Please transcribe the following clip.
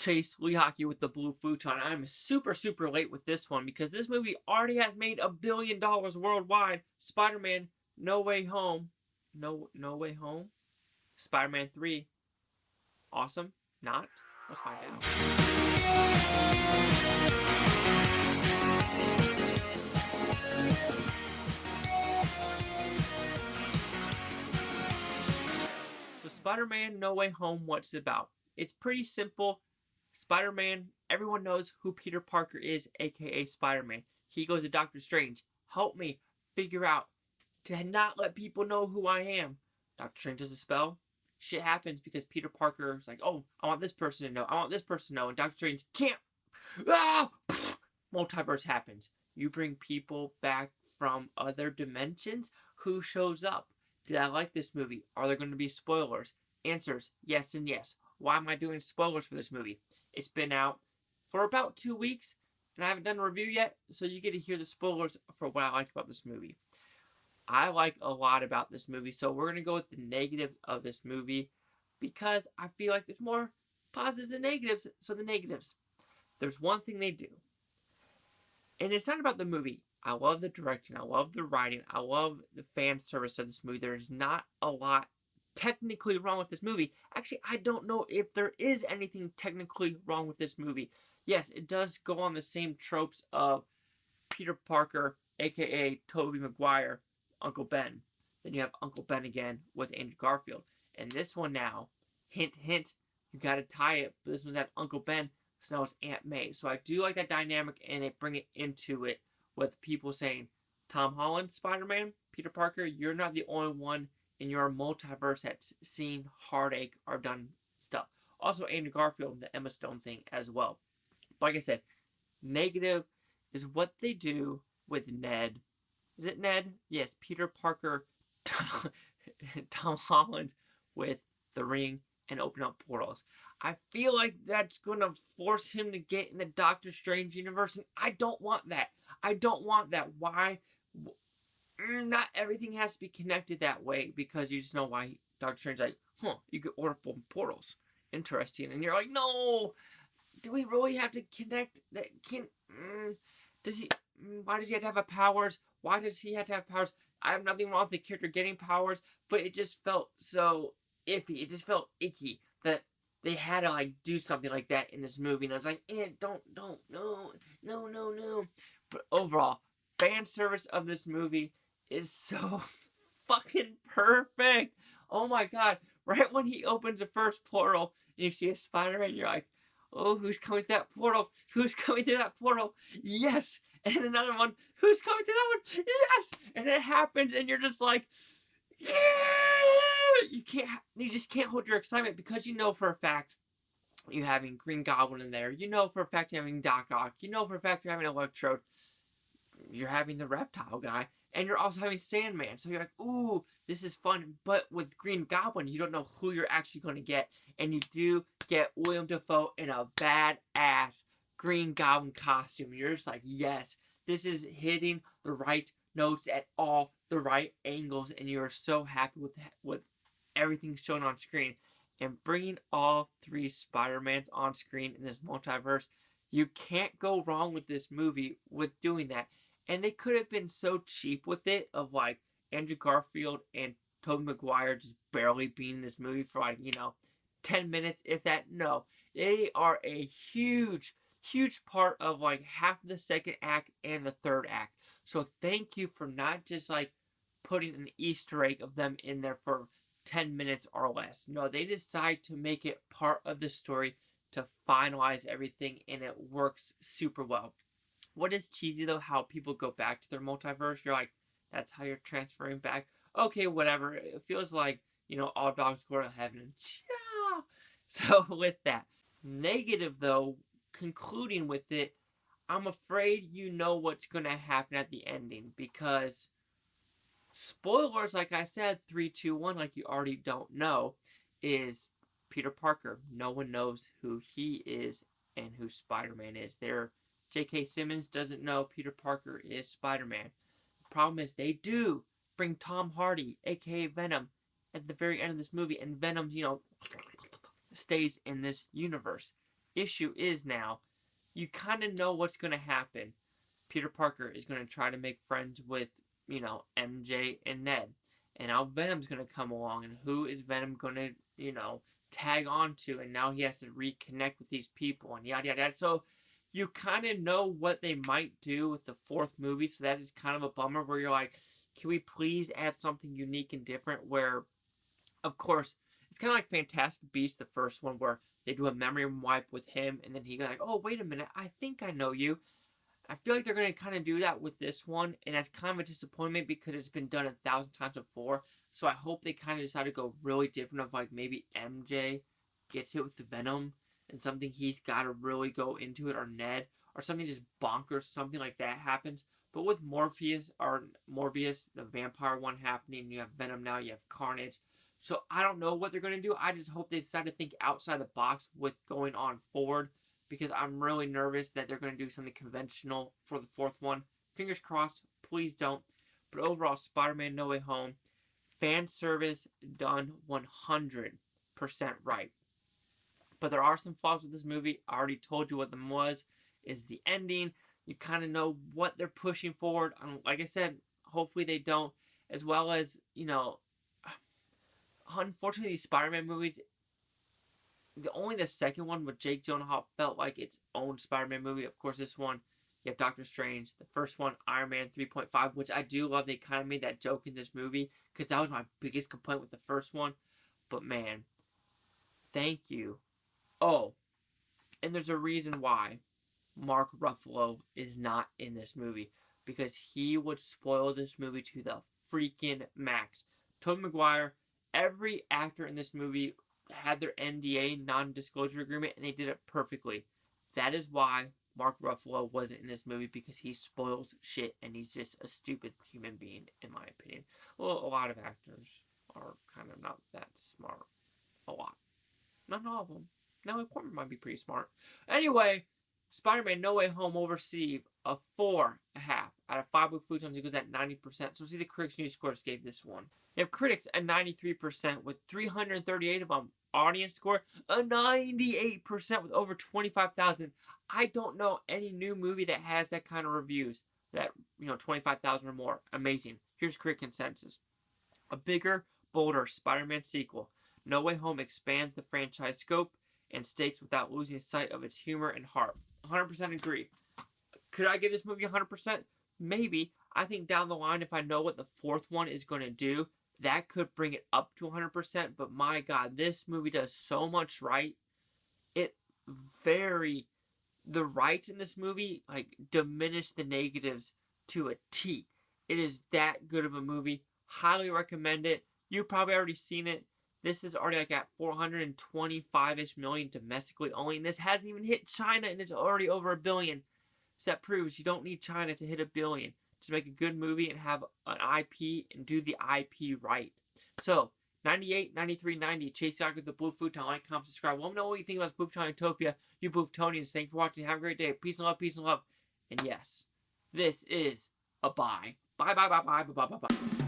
Chase Lee Hockey with the blue futon. I'm super, super late with this one because this movie already has made $1 billion worldwide. Spider-Man No Way Home. No Way Home? Spider-Man 3. Awesome? Not? Let's find out. So Spider-Man No Way Home, what's it about? It's pretty simple. Spider-Man, everyone knows who Peter Parker is, aka Spider-Man. He goes to Doctor Strange. Help me figure out to not let people know who I am. Doctor Strange does a spell. Shit happens because Peter Parker is like, oh, I want this person to know. I want this person to know. And Doctor Strange can't. Ah! Multiverse happens. You bring people back from other dimensions. Who shows up? Did I like this movie? Are there going to be spoilers? Answers, yes and yes. Why am I doing spoilers for this movie? It's been out for about 2 weeks, and I haven't done a review yet, so you get to hear the spoilers for what I liked about this movie. I like a lot about this movie, so we're going to go with the negatives of this movie because I feel like there's more positives than negatives, so the negatives. There's one thing they do, and it's not about the movie. I love the directing, I love the writing, I love the fan service of this movie. There's not a lot technically wrong with this movie. Actually, I don't know if there is anything technically wrong with this movie. Yes, it does go on the same tropes of Peter Parker, aka Tobey Maguire, Uncle Ben. Then you have Uncle Ben again with Andrew Garfield. And this one now, hint, hint, you gotta tie it. But this one's have Uncle Ben, so now it's Aunt May. So I do like that dynamic, and they bring it into it with people saying, Tom Holland, Spider-Man, Peter Parker, you're not the only one in your multiverse that's seen heartache or done stuff. Also, Andrew Garfield, the Emma Stone thing as well. But like I said, negative is what they do with Ned. Is it Ned? Yes, Peter Parker, Tom Holland with the ring and open up portals. I feel like that's going to force him to get in the Doctor Strange universe, and I don't want that. I don't want that. Why? Not everything has to be connected that way because you just know why Doctor Strange's like, you could open portals. Interesting. And you're like, no! Do we really have to connect that? Why does he have to have powers? Why does he have to have powers? I have nothing wrong with the character getting powers, but it just felt so iffy. It just felt icky that they had to like do something like that in this movie. And I was like, don't, no. But overall, fan service of this movie is so fucking perfect. Oh my god. Right when he opens the first portal and you see a Spider-Man, you're like, oh, who's coming through that portal? Who's coming through that portal? Yes! And another one, who's coming through that one? Yes! And it happens and you're just like, yeah! You just can't hold your excitement because you know for a fact you're having Green Goblin in there. You know for a fact you're having Doc Ock. You know for a fact you're having Electrode. You're having the reptile guy. And you're also having Sandman. So you're like, ooh, this is fun. But with Green Goblin, you don't know who you're actually going to get. And you do get Willem Dafoe in a badass Green Goblin costume. You're just like, yes, this is hitting the right notes at all the right angles. And you're so happy with everything shown on screen. And bringing all 3 Spider-Mans on screen in this multiverse, you can't go wrong with this movie with doing that. And they could have been so cheap with it, of like Andrew Garfield and Tobey Maguire just barely being in this movie for 10 minutes, if that. No, they are a huge part of like half of the second act and the third act. So thank you for not just like putting an Easter egg of them in there for 10 minutes or less. No, they decide to make it part of the story to finalize everything, and it works super well. What is cheesy though, how people go back to their multiverse, you're like, that's how you're transferring back? Okay, whatever. It feels like, all dogs go to heaven. So with that. Negative though, concluding with it, I'm afraid you know what's going to happen at the ending because spoilers, like I said, 3, 2, 1, like you already don't know, is Peter Parker. No one knows who he is and who Spider-Man is. J.K. Simmons doesn't know Peter Parker is Spider-Man. The problem is they do bring Tom Hardy, a.k.a. Venom, at the very end of this movie, and Venom, stays in this universe. issue is now, you kind of know what's going to happen. Peter Parker is going to try to make friends with, MJ and Ned. And now Venom's going to come along. And who is Venom going to, tag on to? And now he has to reconnect with these people and yada, yada, yada. So you kind of know what they might do with the fourth movie. So that is kind of a bummer where you're like, can we please add something unique and different? Where, of course, it's kind of like Fantastic Beasts, the first one, where they do a memory wipe with him. And then he goes like, oh, wait a minute. I think I know you. I feel like they're going to kind of do that with this one, and that's kind of a disappointment because it's been done 1,000 times before. So I hope they kind of decide to go really different of like maybe MJ gets hit with the Venom and something he's got to really go into it, or Ned, or something just bonkers, something like that happens. But with Morbius, the vampire one happening, you have Venom now, you have Carnage. So I don't know what they're going to do. I just hope they decide to think outside the box with going on forward, because I'm really nervous that they're going to do something conventional for the fourth one. Fingers crossed, please don't. But overall, Spider-Man No Way Home, fan service done 100% right. But there are some flaws with this movie. I already told you what them was. Is the ending. You kind of know what they're pushing forward. Like I said, hopefully they don't. As well as, unfortunately, these Spider-Man movies, only the second one with Jake Gyllenhaal felt like its own Spider-Man movie. Of course, this one, you have Doctor Strange. The first one, Iron Man 3.5, which I do love. They kind of made that joke in this movie because that was my biggest complaint with the first one. But man, thank you. Oh, and there's a reason why Mark Ruffalo is not in this movie, because he would spoil this movie to the freaking max. Tobey Maguire, every actor in this movie had their NDA, non-disclosure agreement, and they did it perfectly. That is why Mark Ruffalo wasn't in this movie, because he spoils shit and he's just a stupid human being, in my opinion. Well, a lot of actors are kind of not that smart. A lot. Not all of them. Natalie Portman might be pretty smart. Anyway, Spider-Man No Way Home will receive a 4.5 out of 5 with Futon. It goes at 90%. So see the critics' news scores gave this one. You have critics at 93% with 338 of them. Audience score a 98% with over 25,000. I don't know any new movie that has that kind of reviews. That 25,000 or more. Amazing. Here's critic consensus. A bigger, bolder Spider-Man sequel. No Way Home expands the franchise scope and stakes without losing sight of its humor and heart. 100% agree. Could I give this movie 100%? Maybe. I think down the line, if I know what the fourth one is going to do, that could bring it up to 100%. But my God, this movie does so much right. The rights in this movie diminish the negatives to a T. It is that good of a movie. Highly recommend it. You probably already seen it. This is already at 425-ish million domestically only. And this hasn't even hit China, and it's already over $1 billion. So that proves you don't need China to hit $1 billion. Just make a good movie and have an IP and do the IP right. So, 98, 93, 90. Chase the with the Blue Futon. Like, comment, subscribe. Let me know what you think about Blue Futon Utopia. You Blue Futonians. Thank you for watching. Have a great day. Peace and love, peace and love. And yes, this is a bye. Bye, bye, bye, bye, bye, bye, bye, bye.